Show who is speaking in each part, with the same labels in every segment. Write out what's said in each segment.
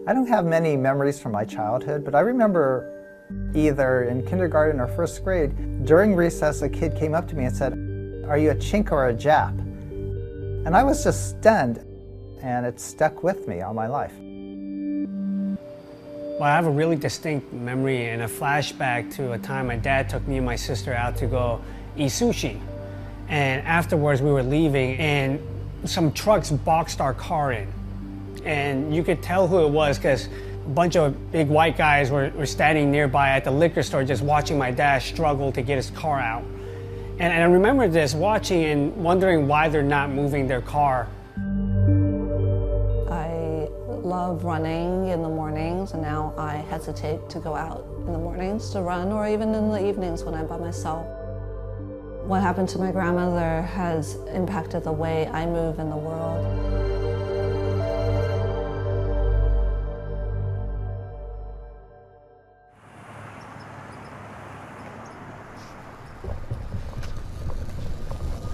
Speaker 1: I don't have many memories from my childhood, but I remember either in kindergarten or first grade, during recess, a kid came up to me and said, "Are you a Chink or a Jap?" And I was just stunned, and it stuck with me all my life.
Speaker 2: Well, I have a really distinct memory and a flashback to a time my dad took me and my sister out to go eat sushi. And afterwards we were leaving and some trucks boxed our car in. And you could tell who it was because a bunch of big white guys were standing nearby at the liquor store just watching my dad struggle to get his car out. And I remember this, watching and wondering why they're not moving their car.
Speaker 3: I love running in the mornings, and now I hesitate to go out in the mornings to run, or even in the evenings when I'm by myself. What happened to my grandmother has impacted the way I move in the world.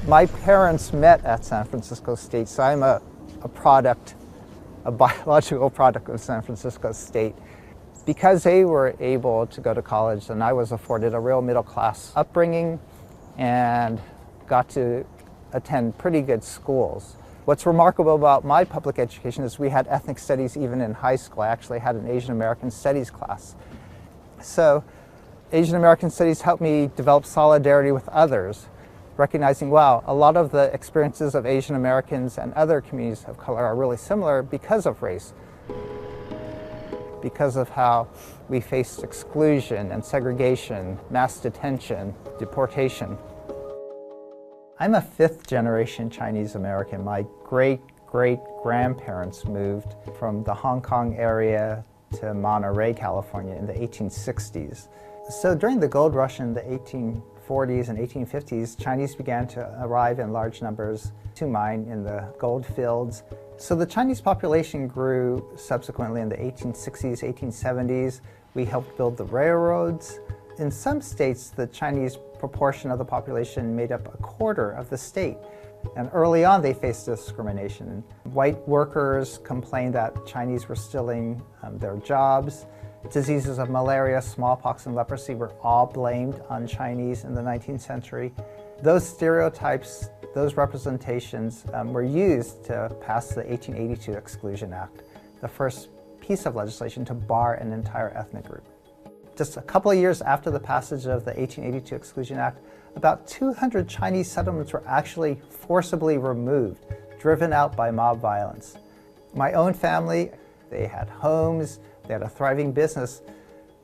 Speaker 1: My parents met at San Francisco State, so I'm a biological product of San Francisco State. Because they were able to go to college, and I was afforded a real middle-class upbringing and got to attend pretty good schools. What's remarkable about my public education is we had ethnic studies even in high school. I actually had an Asian American studies class. So Asian American studies helped me develop solidarity with others, recognizing, wow, a lot of the experiences of Asian Americans and other communities of color are really similar because of race, because of how we faced exclusion and segregation, mass detention, deportation. I'm a fifth-generation Chinese American. My great-great-grandparents moved from the Hong Kong area to Monterey, California in the 1860s. So during the gold rush in the 1840s and 1850s, Chinese began to arrive in large numbers to mine in the gold fields. So the Chinese population grew subsequently in the 1860s, 1870s. We helped build the railroads. In some states, the Chinese proportion of the population made up a quarter of the state. And early on, they faced discrimination. White workers complained that Chinese were stealing their jobs. Diseases of malaria, smallpox, and leprosy were all blamed on Chinese in the 19th century. Those stereotypes, those representations were used to pass the 1882 Exclusion Act, the first piece of legislation to bar an entire ethnic group. Just a couple of years after the passage of the 1882 Exclusion Act, about 200 Chinese settlements were actually forcibly removed, driven out by mob violence. My own family, they had homes, they had a thriving business,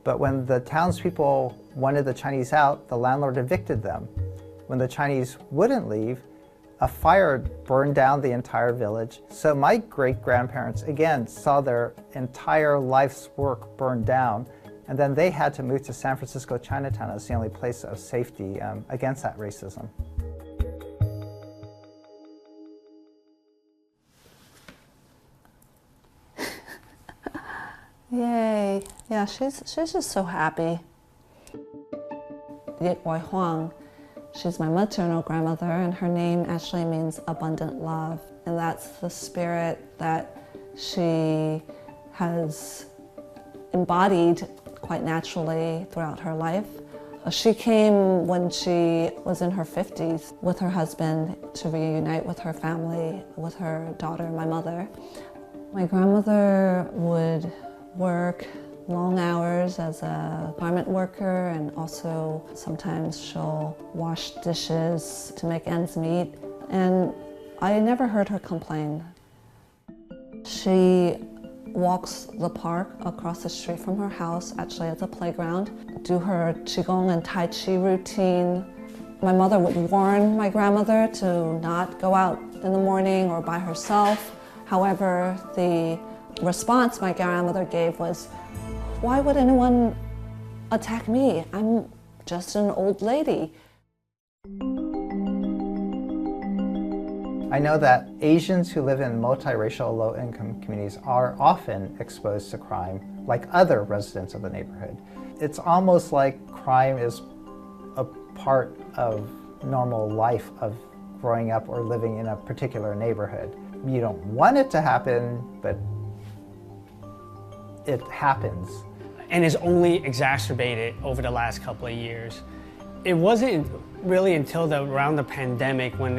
Speaker 1: but when the townspeople wanted the Chinese out, the landlord evicted them. When the Chinese wouldn't leave, a fire burned down the entire village. So my great-grandparents, again, saw their entire life's work burned down, and then they had to move to San Francisco Chinatown as the only place of safety against that racism.
Speaker 3: Yay. Yeah, she's just so happy. Yik Oi Huang, she's my maternal grandmother, and her name actually means abundant love. And that's the spirit that she has embodied quite naturally throughout her life. She came when she was in her 50s with her husband to reunite with her family, with her daughter, my mother. My grandmother would work long hours as a garment worker, and also sometimes she'll wash dishes to make ends meet. And I never heard her complain. She walks the park across the street from her house, actually as a playground, do her Qigong and Tai Chi routine. My mother would warn my grandmother to not go out in the morning or by herself. However, the response my grandmother gave was, "Why would anyone attack me? I'm just an old lady."
Speaker 1: I know that Asians who live in multiracial low-income communities are often exposed to crime, like other residents of the neighborhood. It's almost like crime is a part of normal life of growing up or living in a particular neighborhood. You don't want it to happen, but it happens.
Speaker 2: And is only exacerbated over the last couple of years. It wasn't really until around the pandemic when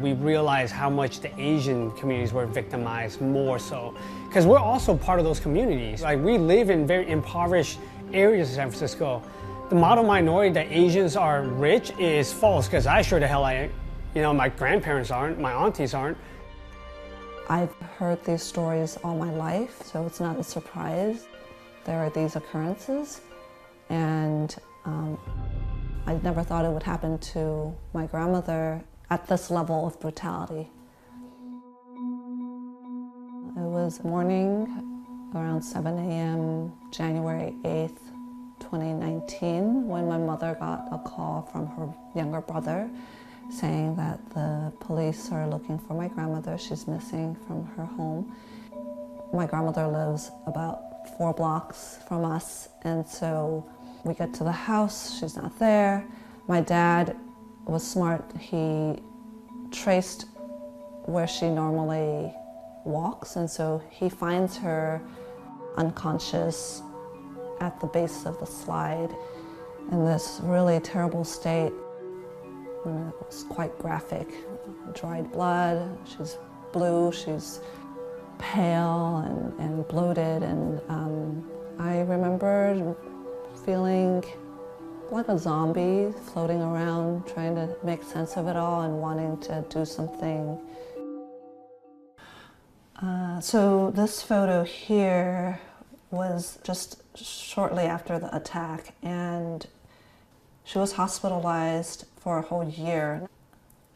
Speaker 2: we realized how much the Asian communities were victimized more so. Because we're also part of those communities. Like, we live in very impoverished areas of San Francisco. The model minority that Asians are rich is false, because I sure the hell ain't. You know, my grandparents aren't, my aunties aren't.
Speaker 3: I've heard these stories all my life, so it's not a surprise. There are these occurrences, and I never thought it would happen to my grandmother at this level of brutality. It was morning around 7 a.m., January 8th, 2019, when my mother got a call from her younger brother saying that the police are looking for my grandmother. She's missing from her home. My grandmother lives about 4 blocks from us, and so we get to the house, she's not there. My dad was smart. He traced where she normally walks, and so he finds her unconscious at the base of the slide in this really terrible state. And it was quite graphic. Dried blood, she's blue, she's pale and bloated, and I remember feeling like a zombie floating around, trying to make sense of it all and wanting to do something. So this photo here was just shortly after the attack, and she was hospitalized for a whole year.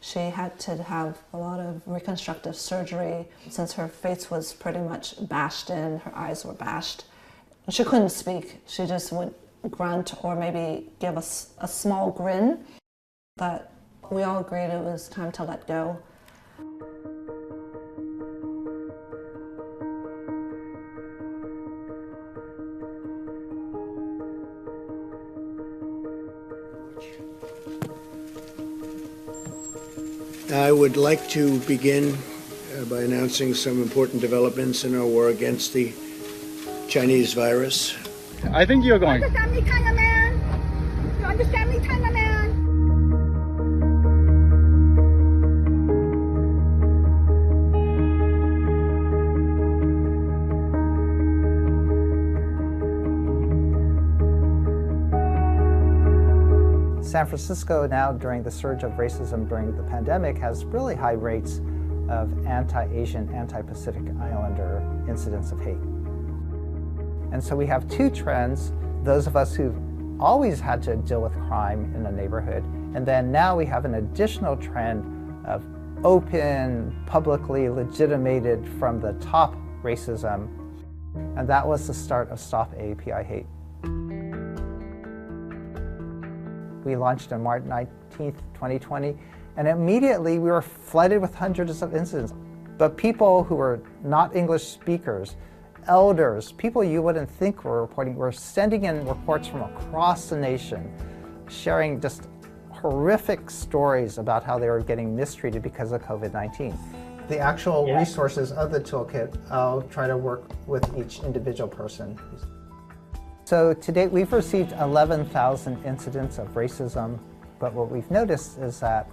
Speaker 3: She had to have a lot of reconstructive surgery since her face was pretty much bashed in, her eyes were bashed. She couldn't speak, she just would grunt or maybe give us a small grin. But we all agreed it was time to let go.
Speaker 4: I would like to begin by announcing some important developments in our war against the Chinese virus.
Speaker 5: I think you're going.
Speaker 6: You understand me, Chinaman? You understand me, Chinaman?
Speaker 1: San Francisco now, during the surge of racism during the pandemic, has really high rates of anti-Asian, anti-Pacific Islander incidents of hate. And so we have 2 trends: those of us who've always had to deal with crime in a neighborhood, and then now we have an additional trend of open, publicly legitimated from the top racism. And that was the start of Stop AAPI Hate. We launched on March 19th, 2020, and immediately we were flooded with hundreds of incidents. But people who were not English speakers, elders, people you wouldn't think were reporting, were sending in reports from across the nation, sharing just horrific stories about how they were getting mistreated because of COVID-19. The actual resources of the toolkit, I'll try to work with each individual person. So to date, we've received 11,000 incidents of racism, but what we've noticed is that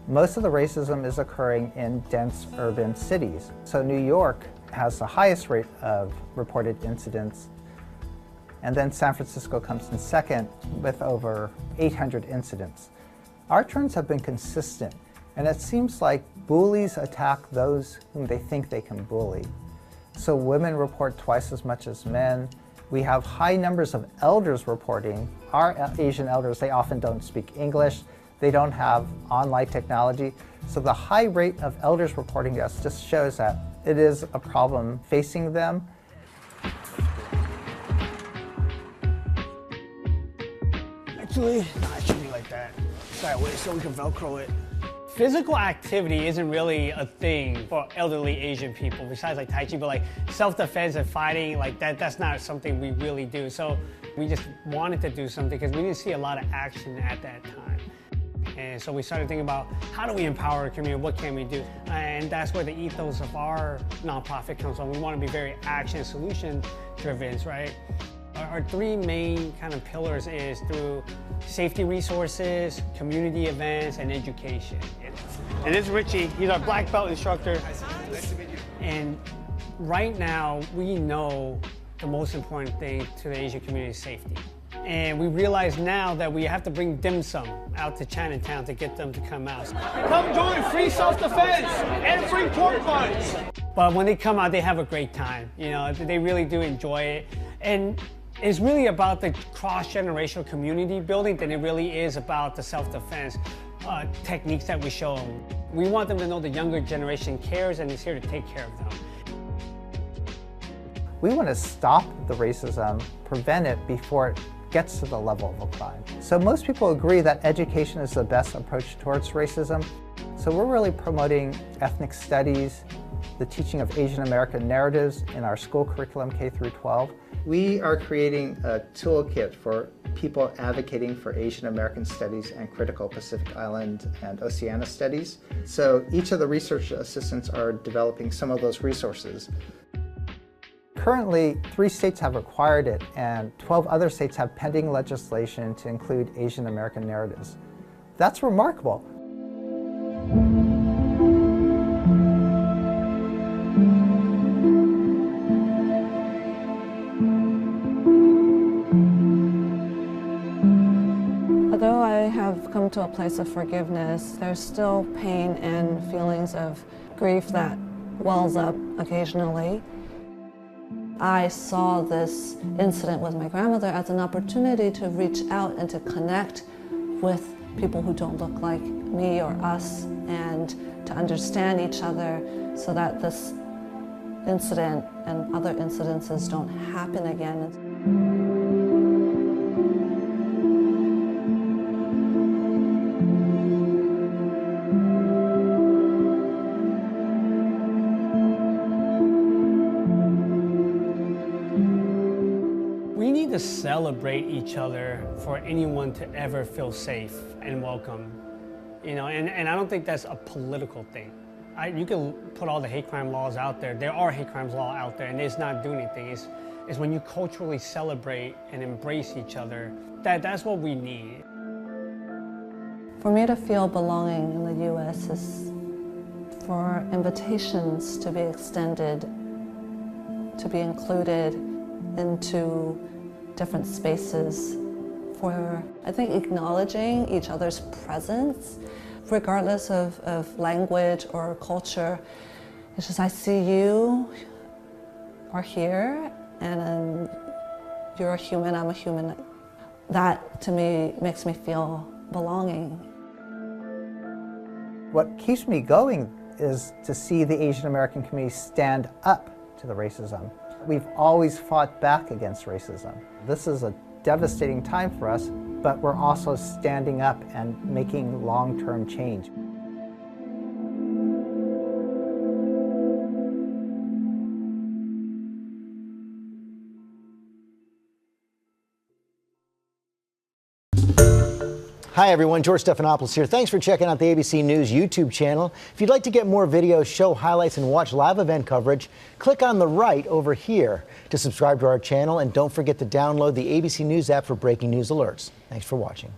Speaker 1: most of the racism is occurring in dense urban cities. So New York has the highest rate of reported incidents, and then San Francisco comes in second with over 800 incidents. Our trends have been consistent, and it seems like bullies attack those whom they think they can bully. So women report twice as much as men. We have high numbers of elders reporting. Our Asian elders, they often don't speak English. They don't have online technology. So the high rate of elders reporting us just shows that it is a problem facing them.
Speaker 2: Actually, no, it should be like that. Sorry, wait, so we can Velcro it. Physical activity isn't really a thing for elderly Asian people, besides like Tai Chi, but like self-defense and fighting, like that's not something we really do. So we just wanted to do something because we didn't see a lot of action at that time. And so we started thinking about how do we empower our community, what can we do? And that's where the ethos of our nonprofit comes from. We want to be very action solution driven, right? Our three main kind of pillars is through safety resources, community events, and education. And this is Richie, he's our black belt instructor. Nice to meet you. And right now, we know the most important thing to the Asian community is safety. And we realize now that we have to bring dim sum out to Chinatown to get them to come out.
Speaker 5: Come join Free Self-Defense and free pork buns.
Speaker 2: But when they come out, they have a great time. You know, they really do enjoy it. And it's really about the cross-generational community building than it really is about the self-defense techniques that we show them. We want them to know the younger generation cares and is here to take care of them.
Speaker 1: We want to stop the racism, prevent it before it gets to the level of a crime. So most people agree that education is the best approach towards racism. So we're really promoting ethnic studies, the teaching of Asian American narratives in our school curriculum K through 12. We are creating a toolkit for people advocating for Asian American studies and critical Pacific Island and Oceania studies. So each of the research assistants are developing some of those resources. Currently, 3 states have required it, and 12 other states have pending legislation to include Asian American narratives. That's remarkable.
Speaker 3: Although I have come to a place of forgiveness, there's still pain and feelings of grief that wells up occasionally. I saw this incident with my grandmother as an opportunity to reach out and to connect with people who don't look like me or us, and to understand each other so that this incident and other incidences don't happen again.
Speaker 2: We need to celebrate each other for anyone to ever feel safe and welcome. You know, and I don't think that's a political thing. You can put all the hate crime laws out there. There are hate crimes law out there, and it's not doing anything. It's when you culturally celebrate and embrace each other, that's what we need.
Speaker 3: For me to feel belonging in the U.S. is for invitations to be extended, to be included into different spaces, for, I think, acknowledging each other's presence, regardless of language or culture. It's just, I see you are here, and you're a human, I'm a human. That, to me, makes me feel belonging.
Speaker 1: What keeps me going is to see the Asian American community stand up to the racism. We've always fought back against racism. This is a devastating time for us, but we're also standing up and making long-term change.
Speaker 7: Hi everyone, George Stephanopoulos here. Thanks for checking out the ABC News YouTube channel. If you'd like to get more videos, show highlights, and watch live event coverage, click on the right over here to subscribe to our channel, and don't forget to download the ABC News app for breaking news alerts. Thanks for watching.